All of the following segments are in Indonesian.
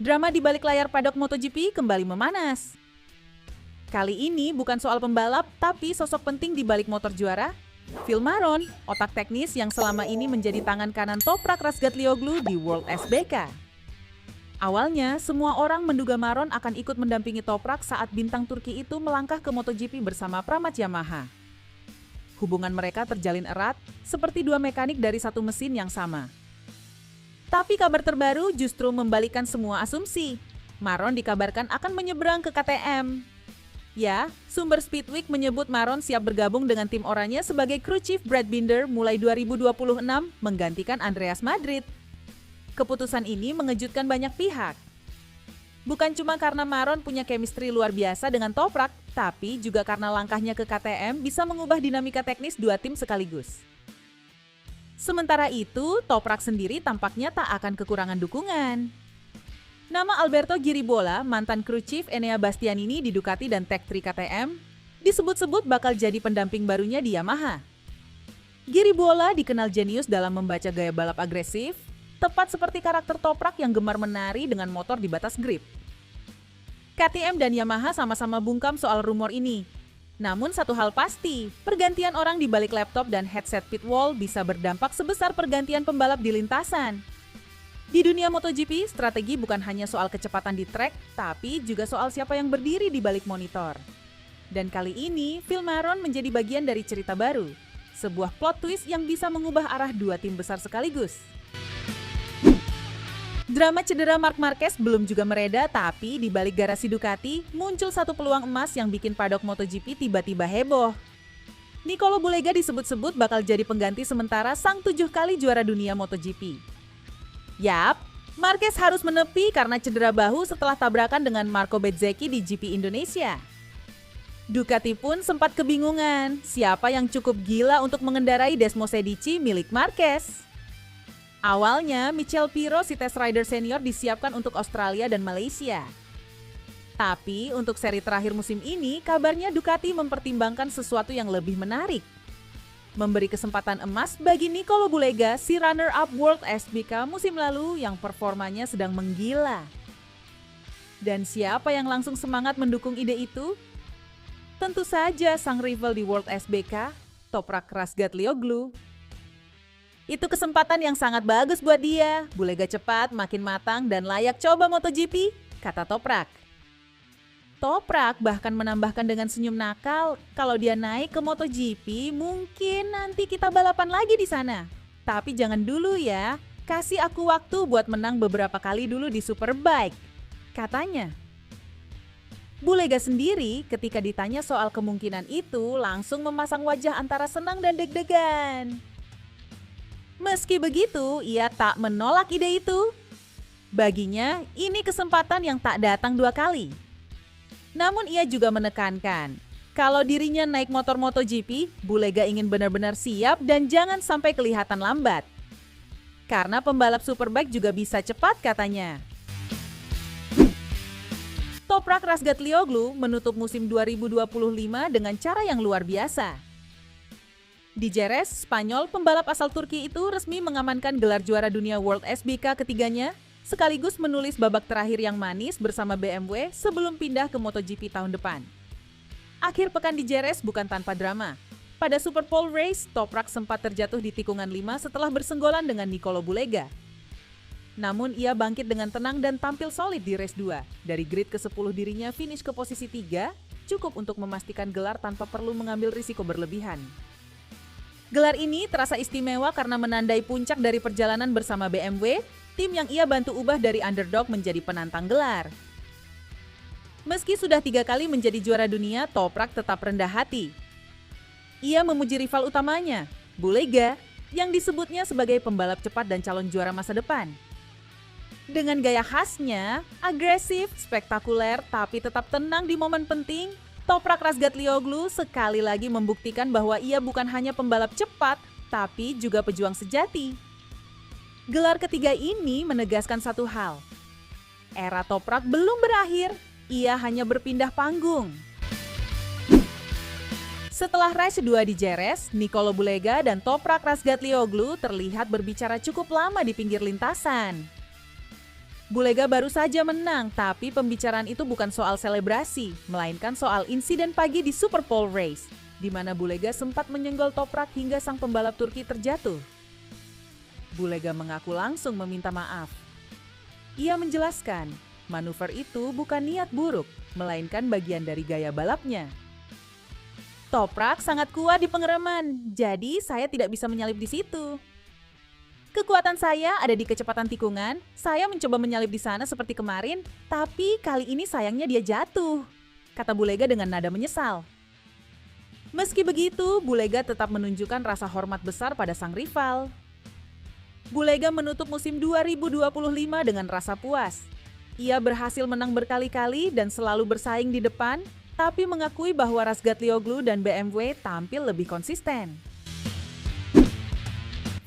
Drama di balik layar paddock MotoGP kembali memanas. Kali ini bukan soal pembalap, tapi sosok penting di balik motor juara, Phil Maron, otak teknis yang selama ini menjadi tangan kanan Toprak Razgatlioglu di World SBK. Awalnya, semua orang menduga Maron akan ikut mendampingi Toprak saat bintang Turki itu melangkah ke MotoGP bersama Pramac Yamaha. Hubungan mereka terjalin erat, seperti dua mekanik dari satu mesin yang sama. Tapi kabar terbaru justru membalikkan semua asumsi. Maron dikabarkan akan menyeberang ke KTM. Ya, sumber Speedweek menyebut Maron siap bergabung dengan tim oranye sebagai kru chief Brad Binder mulai 2026 menggantikan Andreas Madrid. Keputusan ini mengejutkan banyak pihak. Bukan cuma karena Maron punya chemistry luar biasa dengan Toprak, tapi juga karena langkahnya ke KTM bisa mengubah dinamika teknis dua tim sekaligus. Sementara itu, Toprak sendiri tampaknya tak akan kekurangan dukungan. Nama Alberto Giribola, mantan kru chief Enea Bastianini di Ducati dan Tech3 KTM, disebut-sebut bakal jadi pendamping barunya di Yamaha. Giribola dikenal jenius dalam membaca gaya balap agresif, tepat seperti karakter Toprak yang gemar menari dengan motor di batas grip. KTM dan Yamaha sama-sama bungkam soal rumor ini. Namun satu hal pasti, pergantian orang di balik laptop dan headset pit wall bisa berdampak sebesar pergantian pembalap di lintasan. Di dunia MotoGP, strategi bukan hanya soal kecepatan di track, tapi juga soal siapa yang berdiri di balik monitor. Dan kali ini, Phil Maron menjadi bagian dari cerita baru. Sebuah plot twist yang bisa mengubah arah dua tim besar sekaligus. Drama cedera Marc Marquez belum juga mereda, tapi di balik garasi Ducati muncul satu peluang emas yang bikin paddock MotoGP tiba-tiba heboh. Nicolo Bulega disebut-sebut bakal jadi pengganti sementara sang 7 kali juara dunia MotoGP. Yap, Marquez harus menepi karena cedera bahu setelah tabrakan dengan Marco Bezzecchi di GP Indonesia. Ducati pun sempat kebingungan siapa yang cukup gila untuk mengendarai Desmosedici milik Marquez. Awalnya, Michel Pirro si test rider senior disiapkan untuk Australia dan Malaysia. Tapi untuk seri terakhir musim ini, kabarnya Ducati mempertimbangkan sesuatu yang lebih menarik. Memberi kesempatan emas bagi Nicolo Bulega, si runner-up World SBK musim lalu yang performanya sedang menggila. Dan siapa yang langsung semangat mendukung ide itu? Tentu saja sang rival di World SBK, Toprak Razgatlioglu. Itu kesempatan yang sangat bagus buat dia. Bulega cepat, makin matang, dan layak coba MotoGP, kata Toprak. Toprak bahkan menambahkan dengan senyum nakal, kalau dia naik ke MotoGP, mungkin nanti kita balapan lagi di sana. Tapi jangan dulu ya, kasih aku waktu buat menang beberapa kali dulu di Superbike, katanya. Bulega sendiri ketika ditanya soal kemungkinan itu, langsung memasang wajah antara senang dan deg-degan. Meski begitu, ia tak menolak ide itu. Baginya, ini kesempatan yang tak datang dua kali. Namun ia juga menekankan, kalau dirinya naik motor MotoGP, Bulega ingin benar-benar siap dan jangan sampai kelihatan lambat. Karena pembalap Superbike juga bisa cepat, katanya. Toprak Razgatlioglu menutup musim 2025 dengan cara yang luar biasa. Di Jerez, Spanyol, pembalap asal Turki itu resmi mengamankan gelar juara dunia World SBK ketiganya, sekaligus menulis babak terakhir yang manis bersama BMW sebelum pindah ke MotoGP tahun depan. Akhir pekan di Jerez bukan tanpa drama. Pada Super Pole Race, Toprak sempat terjatuh di tikungan 5 setelah bersenggolan dengan Nicolo Bulega. Namun ia bangkit dengan tenang dan tampil solid di race 2. Dari grid ke-10 dirinya finish ke posisi 3, cukup untuk memastikan gelar tanpa perlu mengambil risiko berlebihan. Gelar ini terasa istimewa karena menandai puncak dari perjalanan bersama BMW, tim yang ia bantu ubah dari underdog menjadi penantang gelar. Meski sudah 3 kali menjadi juara dunia, Toprak tetap rendah hati. Ia memuji rival utamanya, Bulega, yang disebutnya sebagai pembalap cepat dan calon juara masa depan. Dengan gaya khasnya, agresif, spektakuler, tapi tetap tenang di momen penting, Toprak Razgatlioglu sekali lagi membuktikan bahwa ia bukan hanya pembalap cepat, tapi juga pejuang sejati. Gelar ketiga ini menegaskan satu hal. Era Toprak belum berakhir, ia hanya berpindah panggung. Setelah race 2 di Jerez, Nicolo Bulega dan Toprak Razgatlioglu terlihat berbicara cukup lama di pinggir lintasan. Bulega baru saja menang, tapi pembicaraan itu bukan soal selebrasi, melainkan soal insiden pagi di Super Pole Race, di mana Bulega sempat menyenggol Toprak hingga sang pembalap Turki terjatuh. Bulega mengaku langsung meminta maaf. Ia menjelaskan, manuver itu bukan niat buruk, melainkan bagian dari gaya balapnya. Toprak sangat kuat di pengereman, jadi saya tidak bisa menyalip di situ. Kekuatan saya ada di kecepatan tikungan, saya mencoba menyalip di sana seperti kemarin, tapi kali ini sayangnya dia jatuh, kata Bulega dengan nada menyesal. Meski begitu, Bulega tetap menunjukkan rasa hormat besar pada sang rival. Bulega menutup musim 2025 dengan rasa puas. Ia berhasil menang berkali-kali dan selalu bersaing di depan, tapi mengakui bahwa Razgatlioglu dan BMW tampil lebih konsisten.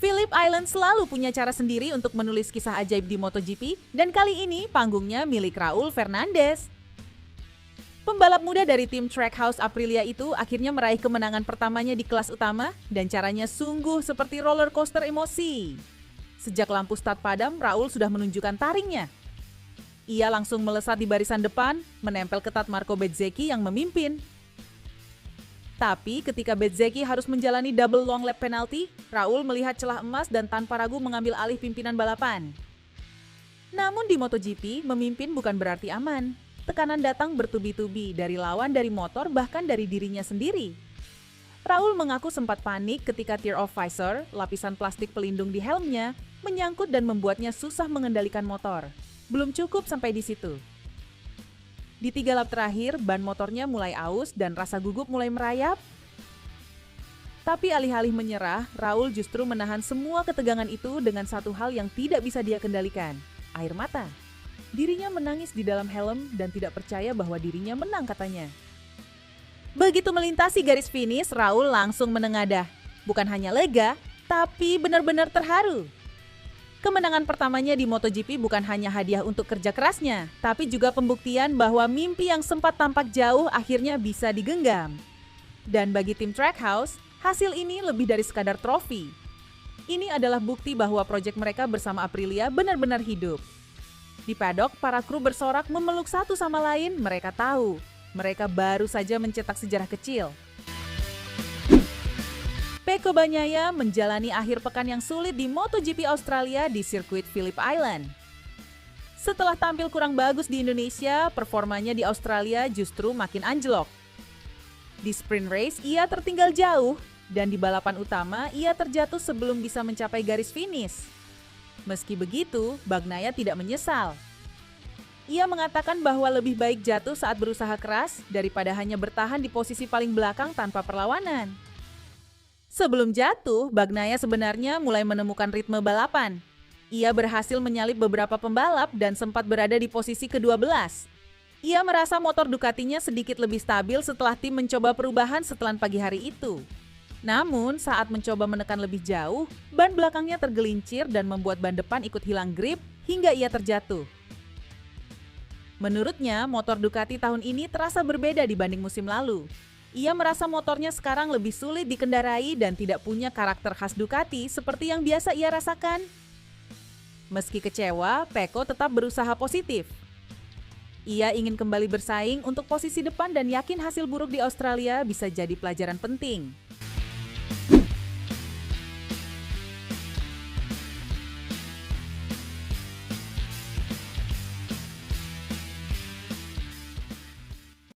Phillip Island selalu punya cara sendiri untuk menulis kisah ajaib di MotoGP, dan kali ini panggungnya milik Raul Fernandez. Pembalap muda dari tim Trackhouse Aprilia itu akhirnya meraih kemenangan pertamanya di kelas utama, dan caranya sungguh seperti roller coaster emosi. Sejak lampu start padam, Raul sudah menunjukkan taringnya. Ia langsung melesat di barisan depan, menempel ketat Marco Bezzecchi yang memimpin. Tapi ketika Bezzecchi harus menjalani double long lap penalty, Raul melihat celah emas dan tanpa ragu mengambil alih pimpinan balapan. Namun di MotoGP, memimpin bukan berarti aman. Tekanan datang bertubi-tubi dari lawan, dari motor, bahkan dari dirinya sendiri. Raul mengaku sempat panik ketika tear of visor, lapisan plastik pelindung di helmnya, menyangkut dan membuatnya susah mengendalikan motor. Belum cukup sampai di situ. Di 3 lap terakhir, ban motornya mulai aus dan rasa gugup mulai merayap. Tapi alih-alih menyerah, Raul justru menahan semua ketegangan itu dengan satu hal yang tidak bisa dia kendalikan, air mata. Dirinya menangis di dalam helm dan tidak percaya bahwa dirinya menang, katanya. Begitu melintasi garis finish, Raul langsung menengadah. Bukan hanya lega, tapi benar-benar terharu. Kemenangan pertamanya di MotoGP bukan hanya hadiah untuk kerja kerasnya, tapi juga pembuktian bahwa mimpi yang sempat tampak jauh akhirnya bisa digenggam. Dan bagi tim Trackhouse, hasil ini lebih dari sekadar trofi. Ini adalah bukti bahwa proyek mereka bersama Aprilia benar-benar hidup. Di paddock, para kru bersorak memeluk satu sama lain, mereka tahu. Mereka baru saja mencetak sejarah kecil. Pecco Bagnaia menjalani akhir pekan yang sulit di MotoGP Australia di sirkuit Phillip Island. Setelah tampil kurang bagus di Indonesia, performanya di Australia justru makin anjlok. Di sprint race, ia tertinggal jauh, dan di balapan utama, ia terjatuh sebelum bisa mencapai garis finish. Meski begitu, Bagnaia tidak menyesal. Ia mengatakan bahwa lebih baik jatuh saat berusaha keras daripada hanya bertahan di posisi paling belakang tanpa perlawanan. Sebelum jatuh, Bagnaia sebenarnya mulai menemukan ritme balapan. Ia berhasil menyalip beberapa pembalap dan sempat berada di posisi ke-12. Ia merasa motor Ducatinya sedikit lebih stabil setelah tim mencoba perubahan setelan pagi hari itu. Namun, saat mencoba menekan lebih jauh, ban belakangnya tergelincir dan membuat ban depan ikut hilang grip hingga ia terjatuh. Menurutnya, motor Ducati tahun ini terasa berbeda dibanding musim lalu. Ia merasa motornya sekarang lebih sulit dikendarai dan tidak punya karakter khas Ducati seperti yang biasa ia rasakan. Meski kecewa, Pecco tetap berusaha positif. Ia ingin kembali bersaing untuk posisi depan dan yakin hasil buruk di Australia bisa jadi pelajaran penting.